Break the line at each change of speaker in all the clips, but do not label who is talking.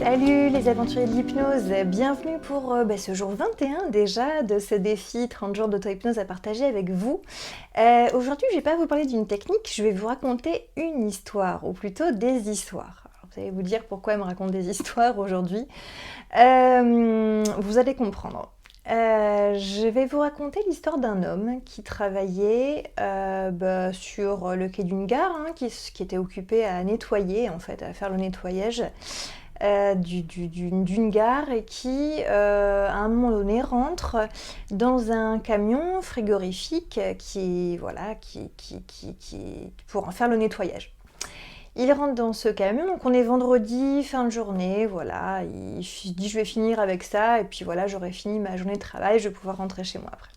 Salut les aventuriers de l'hypnose, bienvenue pour ce jour 21 déjà de ce défi 30 jours d'auto-hypnose à partager avec vous. Aujourd'hui je vais pas vous parler d'une technique, je vais vous raconter une histoire, ou plutôt des histoires. Alors, vous allez vous dire pourquoi elle me raconte des histoires aujourd'hui. Vous allez comprendre. Je vais vous raconter l'histoire d'un homme qui travaillait sur le quai d'une gare, qui était occupé à nettoyer, en fait, à faire le nettoyage d'une gare et qui, à un moment donné, rentre dans un camion frigorifique pour en faire le nettoyage. Il rentre dans ce camion, donc on est vendredi, fin de journée, voilà, il dit je vais finir avec ça, et puis voilà, j'aurai fini ma journée de travail, je vais pouvoir rentrer chez moi après.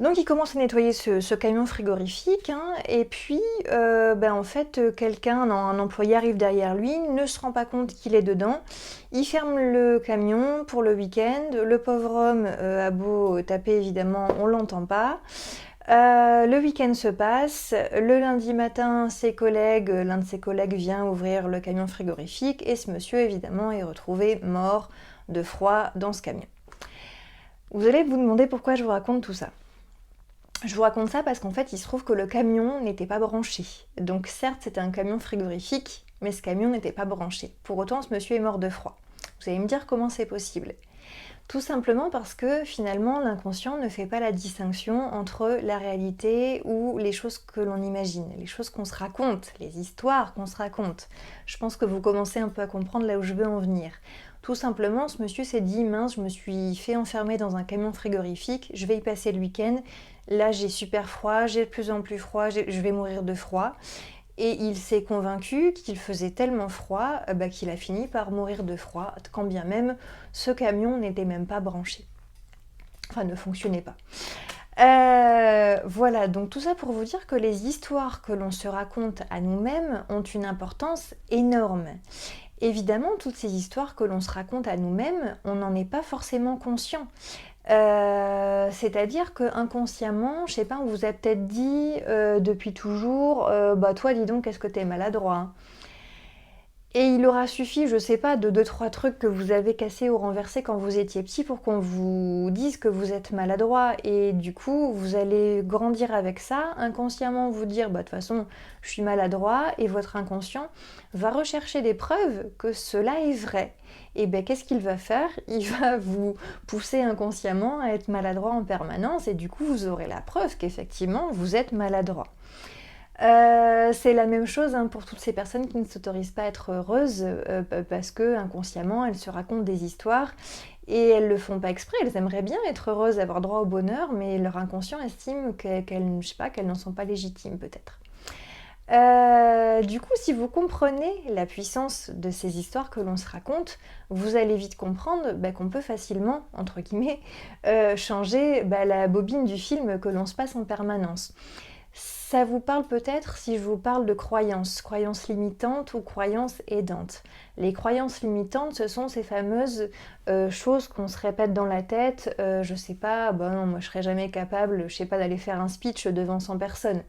Donc il commence à nettoyer ce camion frigorifique, et puis en fait un employé arrive derrière lui, ne se rend pas compte qu'il est dedans, il ferme le camion pour le week-end, le pauvre homme a beau taper évidemment, on l'entend pas. Le week-end se passe, le lundi matin, l'un de ses collègues vient ouvrir le camion frigorifique et ce monsieur évidemment est retrouvé mort de froid dans ce camion. Vous allez vous demander pourquoi je vous raconte tout ça. Je vous raconte ça parce qu'en fait il se trouve que le camion n'était pas branché. Donc certes c'était un camion frigorifique, mais ce camion n'était pas branché. Pour autant ce monsieur est mort de froid. Vous allez me dire comment c'est possible ? Tout simplement parce que finalement l'inconscient ne fait pas la distinction entre la réalité ou les choses que l'on imagine, les choses qu'on se raconte, les histoires qu'on se raconte. Je pense que vous commencez un peu à comprendre là où je veux en venir. Tout simplement, ce monsieur s'est dit, mince, je me suis fait enfermer dans un camion frigorifique, je vais y passer le week-end, là j'ai super froid, j'ai de plus en plus froid, je vais mourir de froid. Et il s'est convaincu qu'il faisait tellement froid qu'il a fini par mourir de froid, quand bien même ce camion n'était même pas branché. Enfin, ne fonctionnait pas. Voilà, donc tout ça pour vous dire que les histoires que l'on se raconte à nous-mêmes ont une importance énorme. Évidemment, toutes ces histoires que l'on se raconte à nous-mêmes, on n'en est pas forcément conscient. C'est-à-dire que inconsciemment, je sais pas, on vous a peut-être dit depuis toujours, toi dis donc qu'est-ce que t'es maladroit, hein. Et il aura suffi, je sais pas, de 2-3 trucs que vous avez cassés ou renversés quand vous étiez petit pour qu'on vous dise que vous êtes maladroit. Et du coup, vous allez grandir avec ça, inconsciemment vous dire, de toute façon, je suis maladroit, et votre inconscient va rechercher des preuves que cela est vrai. Et qu'est-ce qu'il va faire ? Il va vous pousser inconsciemment à être maladroit en permanence, et du coup, vous aurez la preuve qu'effectivement, vous êtes maladroit. C'est la même chose pour toutes ces personnes qui ne s'autorisent pas à être heureuses parce que inconsciemment elles se racontent des histoires et elles le font pas exprès, elles aimeraient bien être heureuses, avoir droit au bonheur, mais leur inconscient estime qu'elles n'en sont pas légitimes peut-être. Du coup, si vous comprenez la puissance de ces histoires que l'on se raconte, vous allez vite comprendre qu'on peut facilement, entre guillemets, changer la bobine du film que l'on se passe en permanence. Ça vous parle peut-être si je vous parle de croyances limitantes ou croyances aidantes. Les croyances limitantes, ce sont ces fameuses choses qu'on se répète dans la tête. Je sais pas, non, moi je serais jamais capable, je sais pas, d'aller faire un speech devant 100 personnes.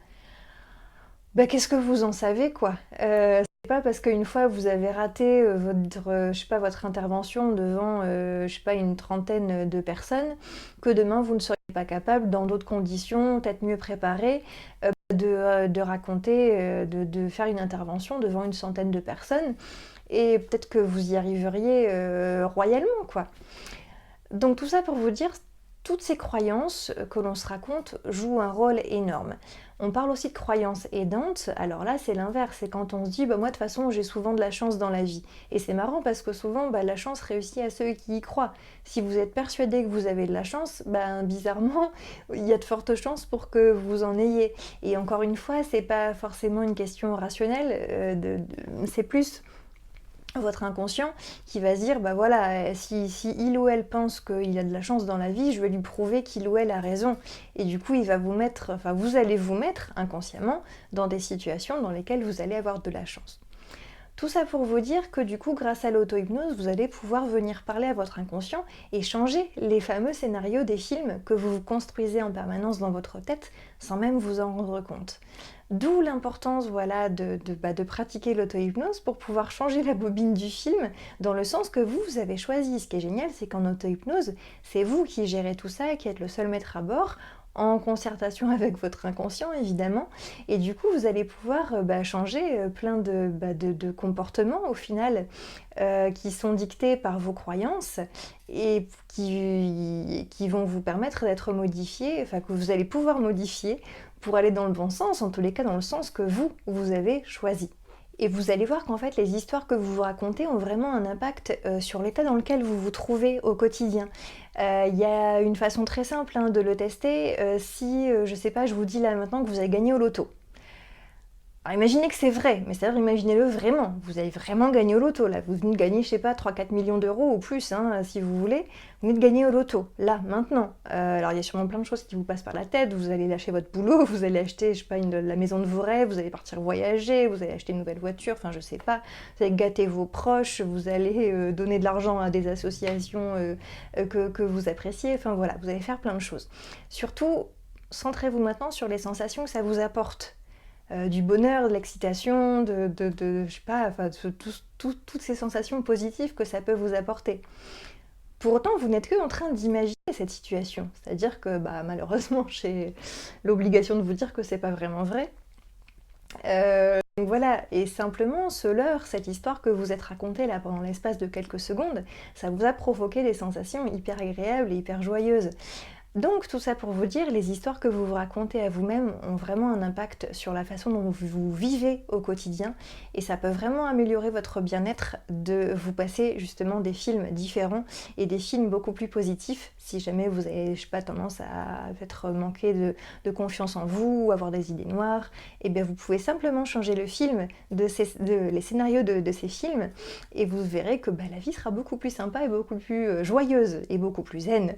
Qu'est-ce que vous en savez, quoi ? C'est pas parce qu'une fois vous avez raté votre intervention devant, une trentaine de personnes, que demain vous ne seriez pas capable, dans d'autres conditions, peut-être mieux préparées, de raconter, de faire une intervention devant une centaine de personnes. Et peut-être que vous y arriveriez royalement, quoi. Donc tout ça pour vous dire, toutes ces croyances que l'on se raconte jouent un rôle énorme. On parle aussi de croyances aidantes, alors là c'est l'inverse, c'est quand on se dit moi de toute façon j'ai souvent de la chance dans la vie. Et c'est marrant parce que souvent la chance réussit à ceux qui y croient. Si vous êtes persuadé que vous avez de la chance, bizarrement il y a de fortes chances pour que vous en ayez. Et encore une fois, c'est pas forcément une question rationnelle, c'est plus votre inconscient qui va se dire si il ou elle pense qu'il a de la chance dans la vie, je vais lui prouver qu'il ou elle a raison. Et du coup vous allez vous mettre inconsciemment dans des situations dans lesquelles vous allez avoir de la chance. Tout ça pour vous dire que du coup, grâce à l'auto-hypnose, vous allez pouvoir venir parler à votre inconscient et changer les fameux scénarios des films que vous vous construisez en permanence dans votre tête sans même vous en rendre compte. D'où l'importance voilà, de pratiquer l'auto-hypnose pour pouvoir changer la bobine du film dans le sens que vous avez choisi. Ce qui est génial, c'est qu'en auto-hypnose, c'est vous qui gérez tout ça et qui êtes le seul maître à bord, en concertation avec votre inconscient évidemment, et du coup vous allez pouvoir changer plein de comportements au final qui sont dictés par vos croyances et qui vont vous permettre d'être modifiés, enfin que vous allez pouvoir modifier pour aller dans le bon sens, en tous les cas dans le sens que vous avez choisi. Et vous allez voir qu'en fait, les histoires que vous vous racontez ont vraiment un impact sur l'état dans lequel vous vous trouvez au quotidien. Il y a une façon très simple de le tester. Si, je sais pas, je vous dis là maintenant que vous avez gagné au loto. Alors imaginez que c'est vrai, mais c'est-à-dire imaginez-le vraiment. Vous avez vraiment gagné au loto, là. Vous venez de gagner, je sais pas, 3-4 millions d'euros ou plus, si vous voulez. Vous venez de gagner au loto, là, maintenant. Alors il y a sûrement plein de choses qui vous passent par la tête. Vous allez lâcher votre boulot, vous allez acheter, je sais pas, la maison de vos rêves, vous allez partir voyager, vous allez acheter une nouvelle voiture, enfin je sais pas. Vous allez gâter vos proches, vous allez donner de l'argent à des associations que vous appréciez. Enfin voilà, vous allez faire plein de choses. Surtout, centrez-vous maintenant sur les sensations que ça vous apporte. Du bonheur, de l'excitation, je sais pas, enfin, toutes ces sensations positives que ça peut vous apporter. Pour autant, vous n'êtes que en train d'imaginer cette situation. C'est-à-dire que malheureusement, j'ai l'obligation de vous dire que c'est pas vraiment vrai. Donc voilà, et simplement ce leurre, cette histoire que vous êtes racontée là pendant l'espace de quelques secondes, ça vous a provoqué des sensations hyper agréables et hyper joyeuses. Donc tout ça pour vous dire, les histoires que vous vous racontez à vous-même ont vraiment un impact sur la façon dont vous vivez au quotidien et ça peut vraiment améliorer votre bien-être de vous passer justement des films différents et des films beaucoup plus positifs si jamais vous avez, je sais pas, tendance à être manqué de confiance en vous ou avoir des idées noires, et bien vous pouvez simplement changer le film les scénarios de ces films et vous verrez que la vie sera beaucoup plus sympa et beaucoup plus joyeuse et beaucoup plus zen.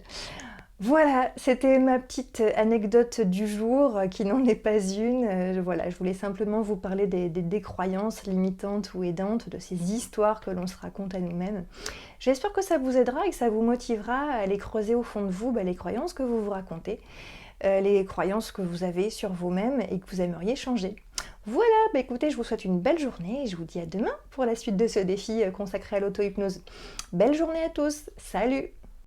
Voilà, c'était ma petite anecdote du jour qui n'en est pas une. Voilà, je voulais simplement vous parler des croyances limitantes ou aidantes, de ces histoires que l'on se raconte à nous-mêmes. J'espère que ça vous aidera et que ça vous motivera à aller creuser au fond de vous les croyances que vous vous racontez, les croyances que vous avez sur vous-même et que vous aimeriez changer. Voilà, écoutez, je vous souhaite une belle journée et je vous dis à demain pour la suite de ce défi consacré à l'auto-hypnose. Belle journée à tous, salut!